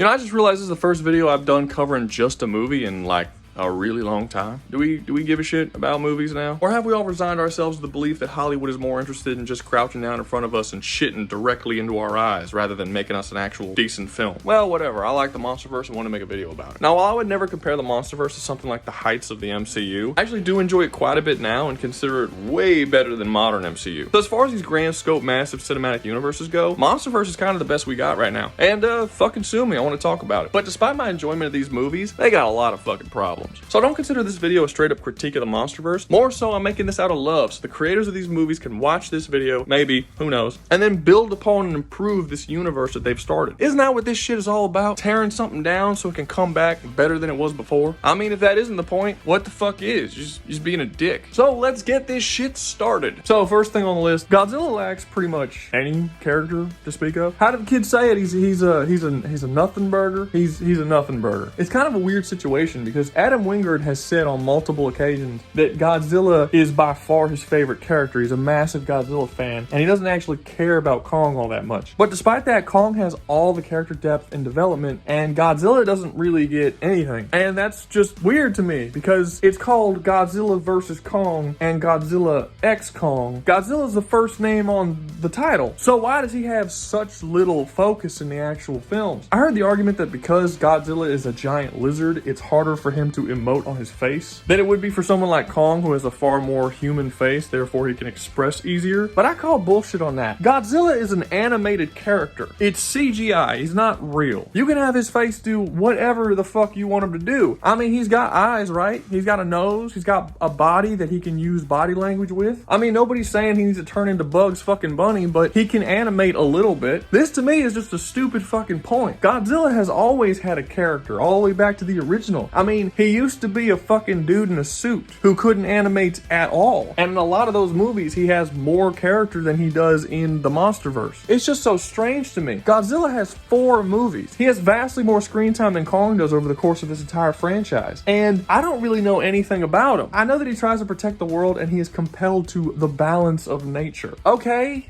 You know, I just realized this is the first video I've done covering just a movie in like a really long time. Do we give a shit about movies now? Or have we all resigned ourselves to the belief that Hollywood is more interested in just crouching down in front of us and shitting directly into our eyes rather than making us an actual decent film? Well, whatever. I like the Monsterverse and want to make a video about it. Now, while I would never compare the Monsterverse to something like the heights of the MCU, I actually do enjoy it quite a bit now and consider it way better than modern MCU. So as far as these grand scope massive cinematic universes go, Monsterverse is kind of the best we got right now. And fucking sue me, I want to talk about it. But despite my enjoyment of these movies, they got a lot of fucking problems. So don't consider this video a straight up critique of the Monsterverse. More so, I'm making this out of love so the creators of these movies can watch this video, maybe, who knows, and then build upon and improve this universe that they've started. Isn't that what this shit is all about? Tearing something down so it can come back better than it was before? I mean, if that isn't the point, what the fuck is? Just being a dick. So let's get this shit started. So first thing on the list, Godzilla lacks pretty much any character to speak of. How do the kids say it? He's a nothing burger. He's a nothing burger. It's kind of a weird situation because Adam Wingard has said on multiple occasions that Godzilla is by far his favorite character. He's a massive Godzilla fan, and he doesn't actually care about Kong all that much. But despite that, Kong has all the character depth and development, and Godzilla doesn't really get anything. And that's just weird to me, because it's called Godzilla vs. Kong and Godzilla X Kong. Godzilla's the first name on the title, so why does he have such little focus in the actual films? I heard the argument that because Godzilla is a giant lizard, it's harder for him to emote on his face than it would be for someone like Kong, who has a far more human face, therefore he can express easier. But I call bullshit on that. Godzilla is an animated character. It's CGI. He's not real. You can have his face do whatever the fuck you want him to do. I mean, he's got eyes, right? He's got a nose. He's got a body that he can use body language with. I mean, nobody's saying he needs to turn into Bugs fucking Bunny, but he can animate a little bit. This to me is just a stupid fucking point. Godzilla has always had a character, all the way back to the original. I mean, he used to be a fucking dude in a suit who couldn't animate at all. And in a lot of those movies, he has more character than he does in the Monsterverse. It's just so strange to me. Godzilla has 4 movies. He has vastly more screen time than Kong does over the course of this entire franchise. And I don't really know anything about him. I know that he tries to protect the world and he is compelled to the balance of nature. Okay,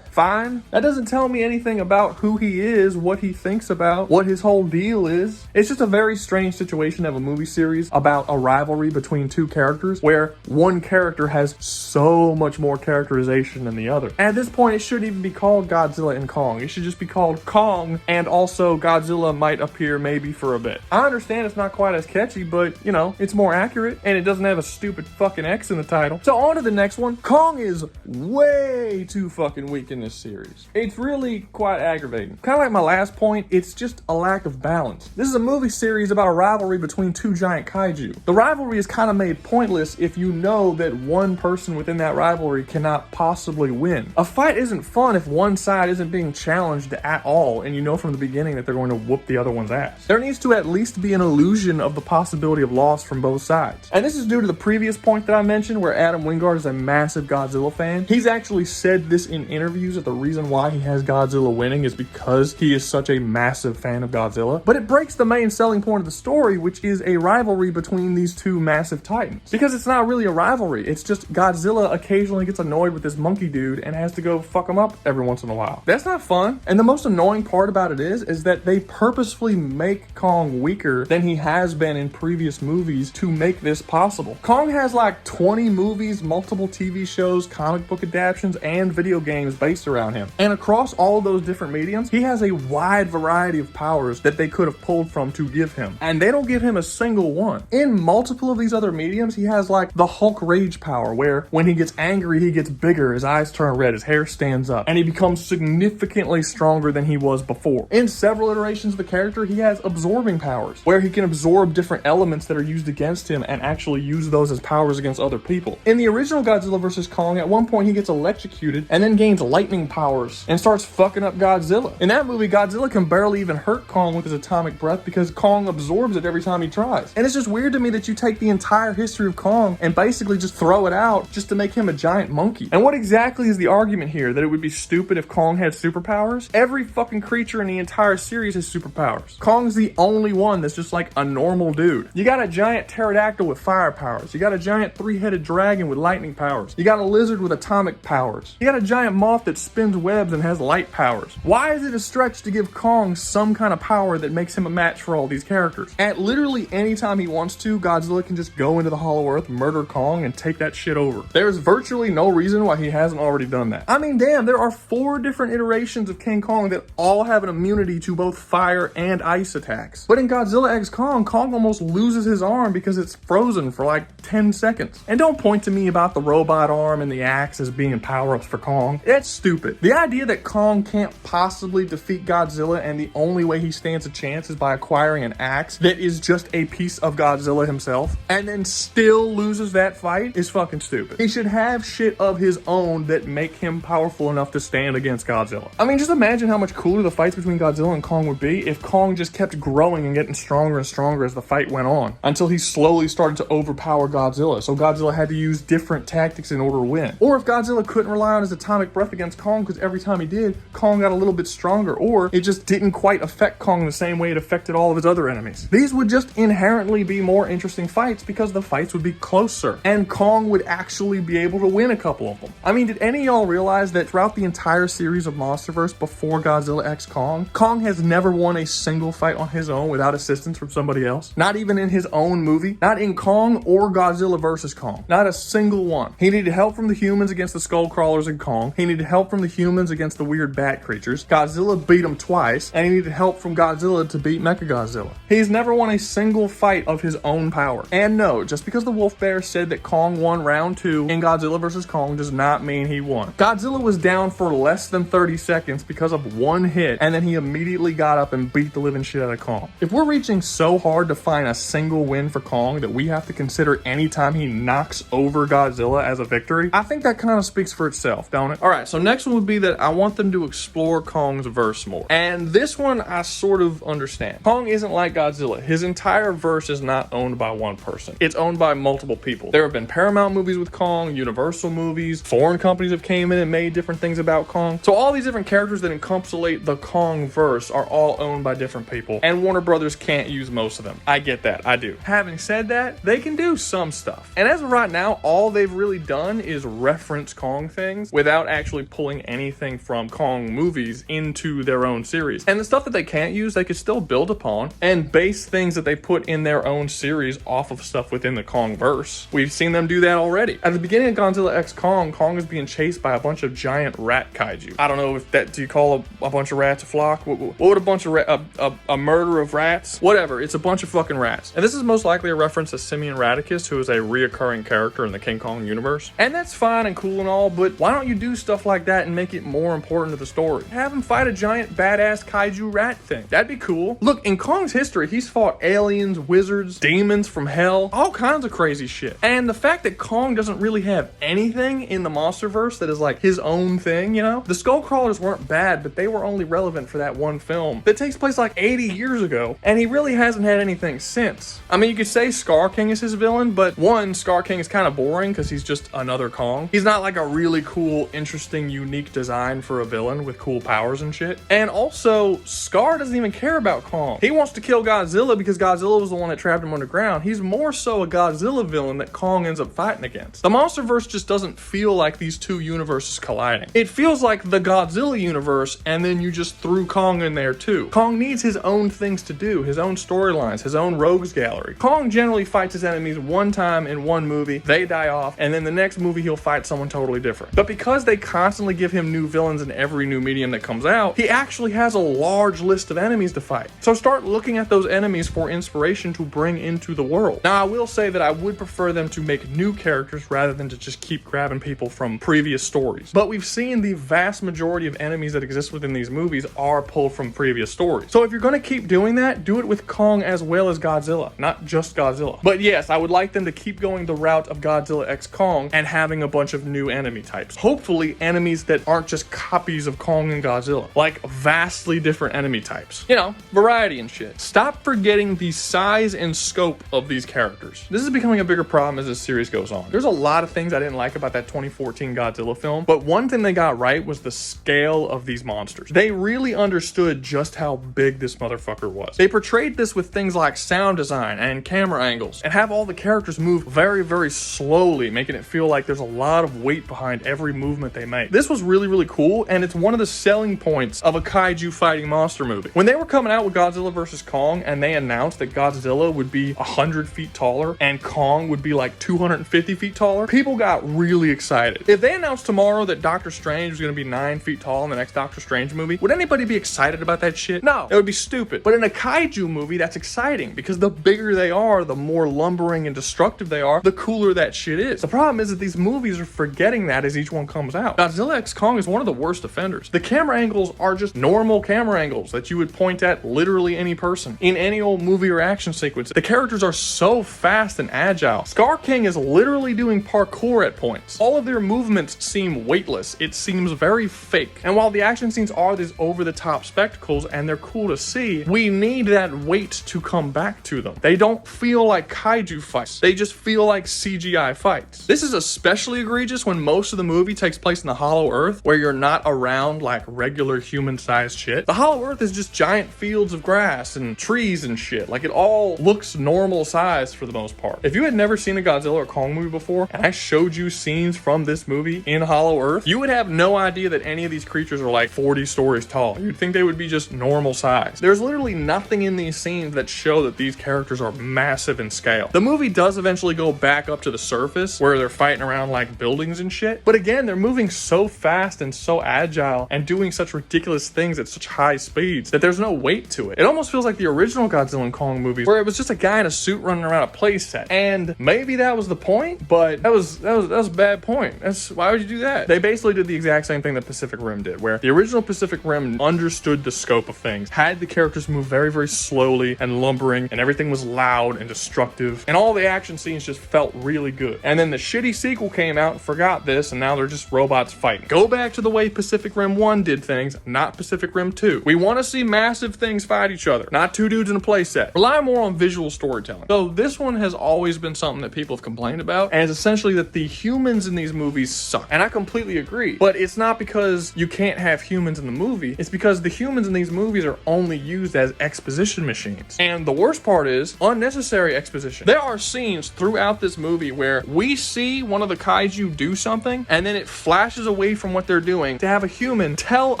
fine. That doesn't tell me anything about who he is, what he thinks about, what his whole deal is. It's just a very strange situation to have a movie series about a rivalry between 2 characters where one character has so much more characterization than the other. At this point, it shouldn't even be called Godzilla and Kong. It should just be called Kong, and also Godzilla might appear maybe for a bit. I understand it's not quite as catchy, but, you know, it's more accurate, and it doesn't have a stupid fucking X in the title. So on to the next one. Kong is way too fucking weak in this series. It's really quite aggravating. Kind of like my last point, it's just a lack of balance. This is a movie series about a rivalry between 2 giant kaiju. The rivalry is kind of made pointless if you know that one person within that rivalry cannot possibly win. A fight isn't fun if one side isn't being challenged at all, and you know from the beginning that they're going to whoop the other one's ass. There needs to at least be an illusion of the possibility of loss from both sides. And this is due to the previous point that I mentioned, where Adam Wingard is a massive Godzilla fan. He's actually said this in interviews, that the reason why he has Godzilla winning is because he is such a massive fan of Godzilla. But it breaks the main selling point of the story, which is a rivalry between these 2 massive titans. Because it's not really a rivalry. It's just Godzilla occasionally gets annoyed with this monkey dude and has to go fuck him up every once in a while. That's not fun. And the most annoying part about it is that they purposefully make Kong weaker than he has been in previous movies to make this possible. Kong has like 20 movies, multiple TV shows, comic book adaptations, and video games based around him. And across all of those different mediums, he has a wide variety of powers that they could have pulled from to give him. And they don't give him a single one. In multiple of these other mediums, he has like the Hulk rage power, where when he gets angry, he gets bigger, his eyes turn red, his hair stands up, and he becomes significantly stronger than he was before. In several iterations of the character, he has absorbing powers, where he can absorb different elements that are used against him and actually use those as powers against other people. In the original Godzilla vs. Kong, at one point he gets electrocuted and then gains lightning powers and starts fucking up Godzilla. In that movie, Godzilla can barely even hurt Kong with his atomic breath because Kong absorbs it every time he tries. And it's just weird to me that you take the entire history of Kong and basically just throw it out just to make him a giant monkey. And what exactly is the argument here? That it would be stupid if Kong had superpowers? Every fucking creature in the entire series has superpowers. Kong's the only one that's just like a normal dude. You got a giant pterodactyl with fire powers. You got a giant 3-headed dragon with lightning powers. You got a lizard with atomic powers. You got a giant moth that spins webs and has light powers. Why is it a stretch to give Kong some kind of power that makes him a match for all these characters? At literally any time he wants to, Godzilla can just go into the Hollow Earth, murder Kong, and take that shit over. There's virtually no reason why he hasn't already done that. I mean, damn, there are 4 different iterations of King Kong that all have an immunity to both fire and ice attacks. But in Godzilla x Kong, Kong almost loses his arm because it's frozen for like 10 seconds. And don't point to me about the robot arm and the axe as being power-ups for Kong. That's stupid. The idea that Kong can't possibly defeat Godzilla and the only way he stands a chance is by acquiring an axe that is just a piece of Godzilla himself and then still loses that fight is fucking stupid. He should have shit of his own that make him powerful enough to stand against Godzilla. I mean, just imagine how much cooler the fights between Godzilla and Kong would be if Kong just kept growing and getting stronger and stronger as the fight went on, until he slowly started to overpower Godzilla, so Godzilla had to use different tactics in order to win. Or if Godzilla couldn't rely on his atomic breath against Kong because every time he did, Kong got a little bit stronger, or it just didn't quite affect Kong the same way it affected all of his other enemies. These would just inherently be more interesting fights because the fights would be closer, and Kong would actually be able to win a couple of them. I mean, did any of y'all realize that throughout the entire series of MonsterVerse before Godzilla x Kong, Kong has never won a single fight on his own without assistance from somebody else? Not even in his own movie. Not in Kong or Godzilla vs. Kong. Not a single one. He needed help from the humans against the skull crawlers in Kong. He needed help from the humans against the weird bat creatures. Godzilla beat him twice, and he needed help from Godzilla to beat Mechagodzilla. He's never won a single fight of his own power. And no, just because the Wolf Bear said that Kong won round 2 in Godzilla vs. Kong does not mean he won. Godzilla was down for less than 30 seconds because of one hit, and then he immediately got up and beat the living shit out of Kong. If we're reaching so hard to find a single win for Kong that we have to consider any time he knocks over Godzilla as a victory, I think that kind of speaks for itself, don't it? Alright, so next one would be that I want them to explore Kong's verse more. And this one I sort of understand. Kong isn't like Godzilla. His entire verse is not owned by one person. It's owned by multiple people. There have been Paramount movies with Kong, Universal movies, foreign companies have came in and made different things about Kong. So all these different characters that encapsulate the Kong verse are all owned by different people, and Warner Brothers can't use most of them. I get that, I do. Having said that, they can do some stuff. And as of right now, all they've really done is reference Kong things without actually pulling anything from Kong movies into their own series. And the stuff that they can't use, they could still build upon and base things that they put in their own series off of stuff within the Kong verse. We've seen them do that already. At the beginning of Godzilla x Kong, Kong is being chased by a bunch of giant rat kaiju. I don't know if that, do you call a bunch of rats a flock? What would a bunch of a murder of rats? Whatever, it's a bunch of fucking rats. And this is most likely a reference to Simeon Radicus, who is a reoccurring character in the King Kong universe. And that's fine and cool and all, but why don't you do stuff like that and make it more important to the story? Have him fight a giant badass kaiju rat thing. That'd be cool. Look, in Kong's history, he's fought aliens, wizards, demons from hell, all kinds of crazy shit. And the fact that Kong doesn't really have anything in the MonsterVerse that is like his own thing, you know? The Skull Crawlers weren't bad, but they were only relevant for that one film that takes place like 80 years ago, and he really hasn't had anything since. I mean, you could say Scar King is his villain, but one, Scar King is kind of boring because he's just another Kong. He's not like a really cool, interesting, unique design for a villain with cool powers and shit. And also, Scar doesn't even care about Kong. He wants to kill Godzilla because Godzilla was the one that trapped him underground. He's more so a Godzilla villain that Kong ends up fighting against. The MonsterVerse just doesn't feel like these two universes colliding. It feels like the Godzilla universe, and then you just threw Kong in there too. Kong needs his own things to do, his own storylines, his own rogues gallery. Kong generally fights his enemies one time in one movie, they die off, and then the next movie he'll fight someone totally different. But because they constantly give him new villains in every new medium that comes out, he actually has a large list of enemies to fight. So start looking at those enemies for inspiration to bring into the world. Now, I will say that I would prefer them to make new characters rather than to just keep grabbing people from previous stories. But we've seen the vast majority of enemies that exist within these movies are pulled from previous stories. So if you're going to keep doing that, do it with Kong as well as Godzilla, not just Godzilla. But yes, I would like them to keep going the route of Godzilla x Kong and having a bunch of new enemy types. Hopefully enemies that aren't just copies of Kong and Godzilla, like vastly different enemy types. You know, variety and shit. Stop forgetting the size and scope of these characters. This is becoming a bigger problem as this series goes on. There's a lot of things I didn't like about that 2014 Godzilla film, but one thing they got right was the scale of these monsters. They really understood just how big this motherfucker was. They portrayed this with things like sound design and camera angles, and have all the characters move very, very slowly, making it feel like there's a lot of weight behind every movement they make. This This was really, really cool, and it's one of the selling points of a kaiju fighting monster movie. When they were coming out with Godzilla vs. Kong and they announced that Godzilla would be 100 feet taller and Kong would be like 250 feet taller, people got really excited. If they announced tomorrow that Doctor Strange was going to be 9 feet tall in the next Doctor Strange movie, would anybody be excited about that shit? No, it would be stupid. But in a kaiju movie, that's exciting because the bigger they are, the more lumbering and destructive they are, the cooler that shit is. The problem is that these movies are forgetting that as each one comes out. Godzilla x Kong is one of the worst offenders. The camera angles are just normal camera angles that you would point at literally any person in any old movie or action sequence. The characters are so fast and agile. Scar King is literally doing parkour at points. All of their movements seem weightless. It seems very fake. And while the action scenes are these over-the-top spectacles and they're cool to see, we need that weight to come back to them. They don't feel like kaiju fights. They just feel like CGI fights. This is especially egregious when most of the movie takes place in the Hollow Earth, where you're not around like regular human-sized shit. The Hollow Earth is just giant fields of grass and trees and shit. Like, it all looks normal size for the most part. If you had never seen a Godzilla or Kong movie before, and I showed you scenes from this movie in Hollow Earth, you would have no idea that any of these creatures are like 40 stories tall. You'd think they would be just normal size. There's literally nothing in these scenes that show that these characters are massive in scale. The movie does eventually go back up to the surface where they're fighting around like buildings and shit, but again, they're moving so fast and so agile and doing such ridiculous things at such high speeds that there's no weight to it. It almost feels like the original Godzilla and Kong movies, where it was just a guy in a suit running around a place set. And maybe that was the point, but that was a bad point. Why would you do that? They basically did the exact same thing that Pacific Rim did, where the original Pacific Rim understood the scope of things, had the characters move very, very slowly and lumbering, and everything was loud and destructive, and all the action scenes just felt really good. And then the shitty sequel came out and forgot this, and now they're just robots fighting. Go back to the way Pacific Rim 1 did things, not Pacific Rim 2. We want to see massive things fight each other, not two dudes in a playset. Rely more on visual storytelling. So this one has always been something that people have complained about, and it's essentially that the humans in these movies suck. And I completely agree, but it's not because you can't have humans in the movie, it's because the humans in these movies are only used as exposition machines. And the worst part is unnecessary exposition. There are scenes throughout this movie where we see one of the kaiju do something, and then it flashes away from what they're doing to have a human tell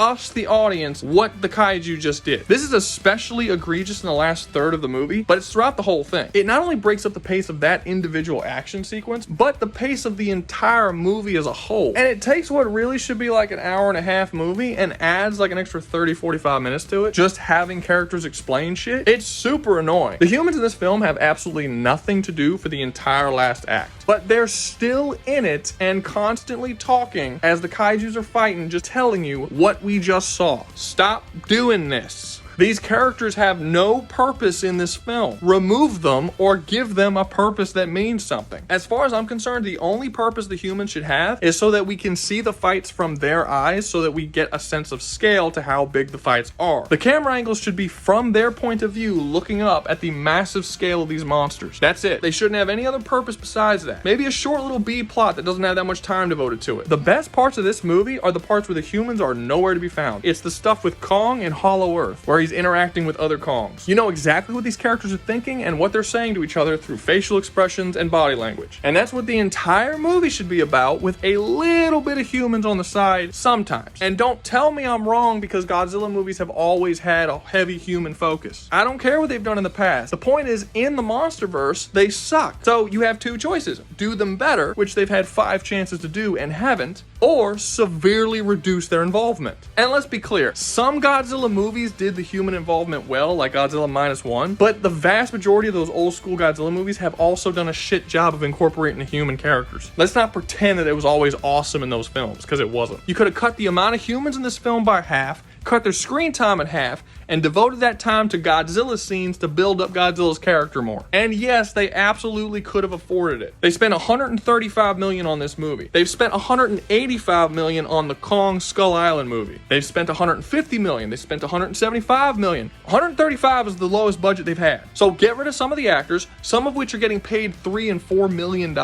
us, the audience, what the kaiju just did. This is especially egregious in the last third of the movie, but it's throughout the whole thing. It not only breaks up the pace of that individual action sequence, but the pace of the entire movie as a whole. And it takes what really should be like an hour-and-a-half movie and adds like an extra 30-45 minutes to it, just having characters explain shit. It's super annoying. The humans in this film have absolutely nothing to do for the entire last act, but they're still in it and constantly talking as the kaijus are fighting, just telling you what we just saw. Stop doing this. These characters have no purpose in this film. Remove them or give them a purpose that means something. As far as I'm concerned, the only purpose the humans should have is so that we can see the fights from their eyes, so that we get a sense of scale to how big the fights are. The camera angles should be from their point of view, looking up at the massive scale of these monsters. That's it. They shouldn't have any other purpose besides that. Maybe a short little B plot that doesn't have that much time devoted to it. The best parts of this movie are the parts where the humans are nowhere to be found. It's the stuff with Kong and Hollow Earth, where he's interacting with other Kongs. You know exactly what these characters are thinking and what they're saying to each other through facial expressions and body language. And that's what the entire movie should be about, with a little bit of humans on the side sometimes. And don't tell me I'm wrong, because Godzilla movies have always had a heavy human focus. I don't care what they've done in the past. The point is, in the MonsterVerse, they suck. So you have two choices. Do them better, which they've had 5 chances to do and haven't, or severely reduce their involvement. And let's be clear, some Godzilla movies did the human involvement well, like Godzilla -1, but the vast majority of those old school Godzilla movies have also done a shit job of incorporating the human characters. Let's not pretend that it was always awesome in those films, because it wasn't. You could have cut the amount of humans in this film by half, cut their screen time in half, and devoted that time to Godzilla scenes to build up Godzilla's character more. And yes, they absolutely could have afforded it. They spent $135 million on this movie. They've spent $185 million on the Kong Skull Island movie. They've spent $150 million. They spent $175 million. $135 is the lowest budget they've had. So get rid of some of the actors, some of which are getting paid $3 and $4 million,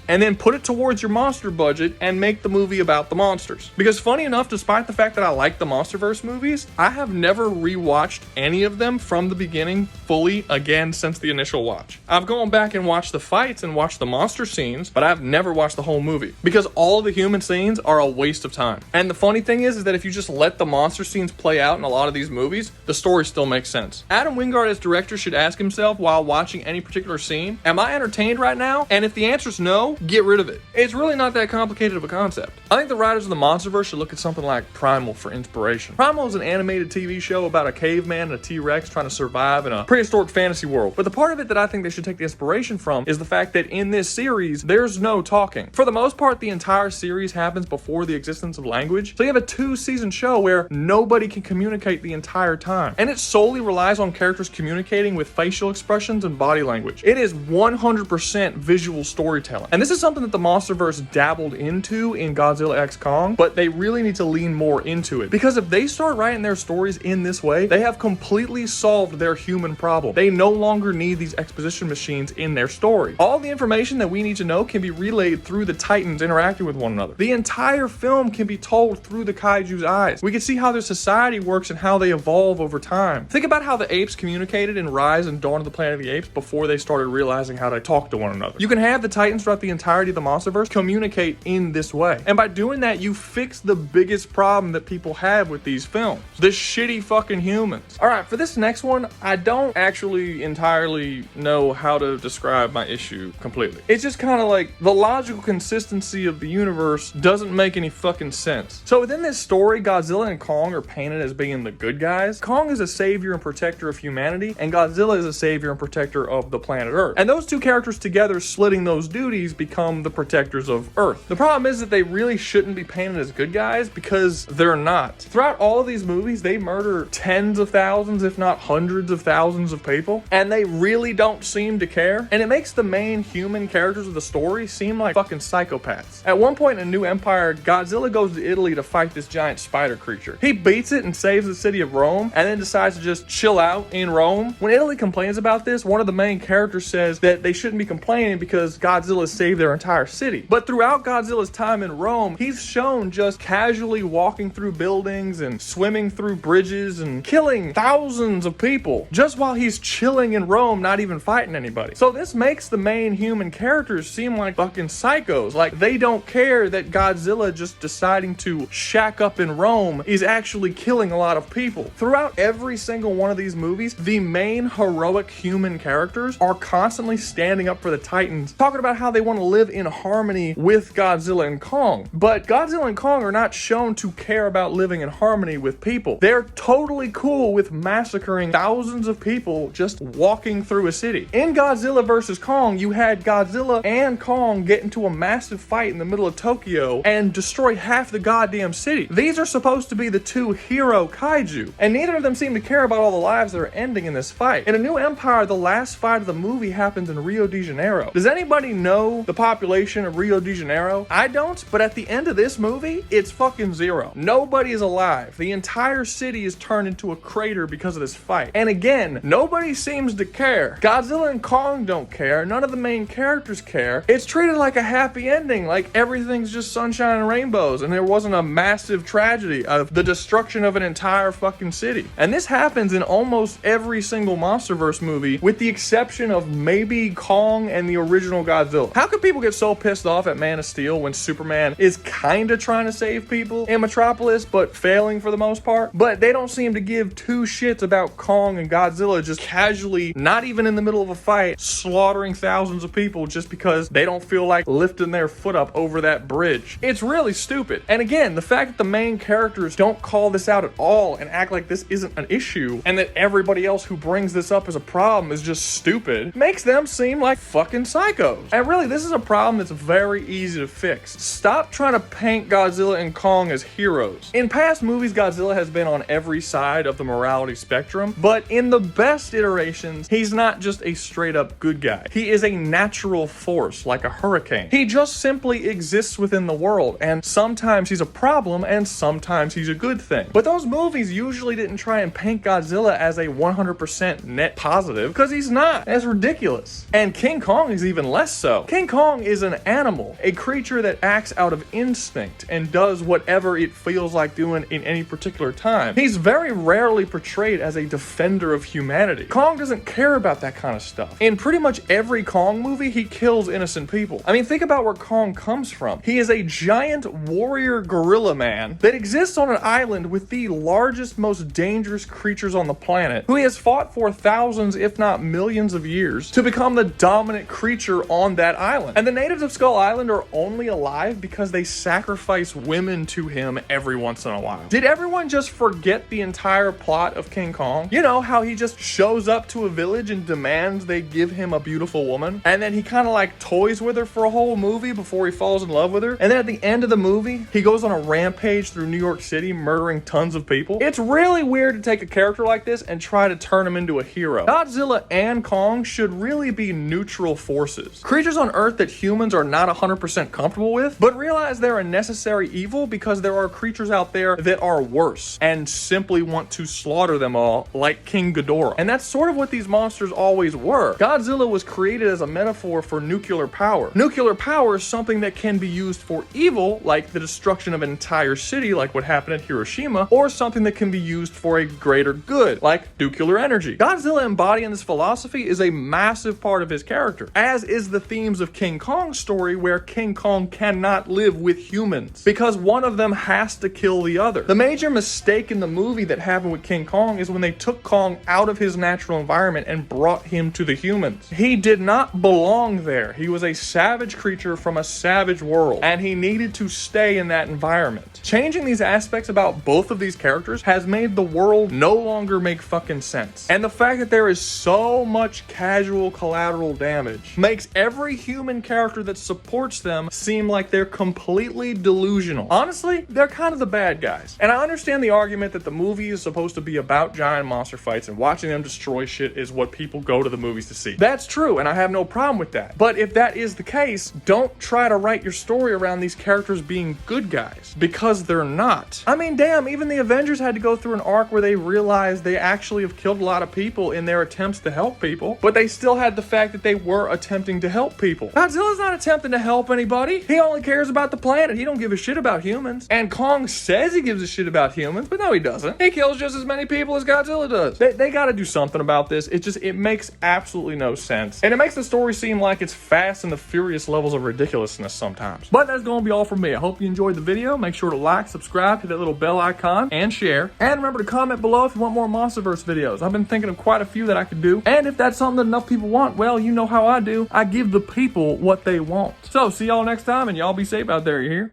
and then put it towards your monster budget and make the movie about the monsters. Because funny enough, despite the fact that I like the MonsterVerse movies, I have never rewatched rewatched any of them from the beginning fully again since the initial watch. I've gone back and watched the fights and watched the monster scenes, but I've never watched the whole movie because all the human scenes are a waste of time. And the funny thing is that if you just let the monster scenes play out in a lot of these movies, the story still makes sense. Adam Wingard as director should ask himself while watching any particular scene, am I entertained right now? And if the answer is no, get rid of it. It's really not that complicated of a concept. I think the writers of the MonsterVerse should look at something like Primal for inspiration. Primal is an animated TV show about a caveman and a T-Rex trying to survive in a prehistoric fantasy world. But the part of it that I think they should take the inspiration from is the fact that in this series, there's no talking. For the most part, the entire series happens before the existence of language. So you have a 2-season show where nobody can communicate the entire time. And it solely relies on characters communicating with facial expressions and body language. It is 100% visual storytelling. And this is something that the MonsterVerse dabbled into in Godzilla x Kong, but they really need to lean more into it. Because if they start writing their stories in this way, they have completely solved their human problem. They no longer need these exposition machines in their story. All the information that we need to know can be relayed through the Titans interacting with one another. The entire film can be told through the kaiju's eyes. We can see how their society works and how they evolve over time. Think about how the apes communicated in Rise and Dawn of the Planet of the Apes before they started realizing how to talk to one another. You can have the Titans throughout the entirety of the MonsterVerse communicate in this way. And by doing that, you fix the biggest problem that people have with these films. The shitty fucking humans. Alright, for this next one, I don't actually entirely know how to describe my issue completely. It's just kind of like the logical consistency of the universe doesn't make any fucking sense. So within this story, Godzilla and Kong are painted as being the good guys. Kong is a savior and protector of humanity, and Godzilla is a savior and protector of the planet Earth. And those two characters together splitting those duties become the protectors of Earth. The problem is that they really shouldn't be painted as good guys because they're not. Throughout all of these movies, they murder tens of thousands, if not hundreds of thousands of people, and they really don't seem to care. And it makes the main human characters of the story seem like fucking psychopaths. At one point in A New Empire, Godzilla goes to Italy to fight this giant spider creature. He beats it and saves the city of Rome, and then decides to just chill out in Rome. When Italy complains about this, one of the main characters says that they shouldn't be complaining because Godzilla saved their entire city. But throughout Godzilla's time in Rome, he's shown just casually walking through buildings and swimming through bridges and killing thousands of people just while he's chilling in Rome, not even fighting anybody. So this makes the main human characters seem like fucking psychos. Like they don't care that Godzilla just deciding to shack up in Rome is actually killing a lot of people. Throughout every single one of these movies, the main heroic human characters are constantly standing up for the Titans, talking about how they want to live in harmony with Godzilla and Kong. But Godzilla and Kong are not shown to care about living in harmony with people. They're totally cool with massacring thousands of people just walking through a city. In Godzilla vs. Kong, you had Godzilla and Kong get into a massive fight in the middle of Tokyo and destroy half the goddamn city. These are supposed to be the two hero kaiju, and neither of them seem to care about all the lives that are ending in this fight. In A New Empire, the last fight of the movie happens in Rio de Janeiro. Does anybody know the population of Rio de Janeiro? I don't, but at the end of this movie, it's fucking zero. Nobody is alive. The entire city is turned into a crater because of this fight. And again, nobody seems to care. Godzilla and Kong don't care. None of the main characters care. It's treated like a happy ending, like everything's just sunshine and rainbows, and there wasn't a massive tragedy of the destruction of an entire fucking city. And this happens in almost every single MonsterVerse movie, with the exception of maybe Kong and the original Godzilla. How could people get so pissed off at Man of Steel when Superman is kinda trying to save people in Metropolis, but failing for the most part? But they don't seem to give two shits about Kong and Godzilla just casually, not even in the middle of a fight, slaughtering thousands of people just because they don't feel like lifting their foot up over that bridge. It's really stupid. And again, the fact that the main characters don't call this out at all and act like this isn't an issue, and that everybody else who brings this up as a problem is just stupid, makes them seem like fucking psychos. And really, this is a problem that's very easy to fix. Stop trying to paint Godzilla and Kong as heroes. In past movies, Godzilla has been on every side of the morality spectrum, but in the best iterations, he's not just a straight up good guy. He is a natural force, like a hurricane. He just simply exists within the world, and sometimes he's a problem, and sometimes he's a good thing. But those movies usually didn't try and paint Godzilla as a 100% net positive, because he's not. That's ridiculous. And King Kong is even less so. King Kong is an animal, a creature that acts out of instinct and does whatever it feels like doing in any particular time. He's very rarely portrayed as a defender of humanity. Kong doesn't care about that kind of stuff. In pretty much every Kong movie, he kills innocent people. I mean, think about where Kong comes from. He is a giant warrior gorilla man that exists on an island with the largest, most dangerous creatures on the planet, who he has fought for thousands, if not millions of years, to become the dominant creature on that island. And the natives of Skull Island are only alive because they sacrifice women to him every once in a while. Did everyone just forget the entire plot of King Kong? You know, how he just shows up to a village and demands they give him a beautiful woman, and then he kind of like toys with her for a whole movie before he falls in love with her, and then at the end of the movie, he goes on a rampage through New York City, murdering tons of people. It's really weird to take a character like this and try to turn him into a hero. Godzilla and Kong should really be neutral forces. Creatures on Earth that humans are not 100% comfortable with, but realize they're a necessary evil because there are creatures out there that are worse and simply want to slaughter them all, like King Ghidorah. And that's sort of what these monsters always were. Godzilla was created as a metaphor for nuclear power. Nuclear power is something that can be used for evil, like the destruction of an entire city, like what happened at Hiroshima, or something that can be used for a greater good, like nuclear energy. Godzilla embodying this philosophy is a massive part of his character, as is the themes of King Kong's story, where King Kong cannot live with humans because one of them has to kill the other. The major mistake in the movie that happened with King Kong is when they took Kong out of his natural environment and brought him to the humans. He did not belong there. He was a savage creature from a savage world, and he needed to stay in that environment. Changing these aspects about both of these characters has made the world no longer make fucking sense. And the fact that there is so much casual collateral damage makes every human character that supports them seem like they're completely delusional. Honestly, they're kind of the bad guys. And I understand the argument that the movie is supposed to be about giant monster fights and watching them destroy shit is what people go to the movies to see. That's true, and I have no problem with that. But if that is the case, don't try to write your story around these characters being good guys, because they're not. I mean, damn, even the Avengers had to go through an arc where they realized they actually have killed a lot of people in their attempts to help people, but they still had the fact that they were attempting to help people. Godzilla's not attempting to help anybody. He only cares about the planet. He don't give a shit about humans. And Kong says he gives a shit about humans, but no, he doesn't. He kills just as many people as Godzilla does. They gotta do something about this. It makes absolutely no sense. And it makes the story seem like it's Fast and the Furious levels of ridiculousness sometimes. But that's gonna be all from me. I hope you enjoyed the video. Make sure to like, subscribe, hit that little bell icon, and share. And remember to comment below if you want more MonsterVerse videos. I've been thinking of quite a few that I could do. And if that's something that enough people want, well, you know how I do. I give the people what they want. So, see y'all next time, and y'all be safe out there, you hear?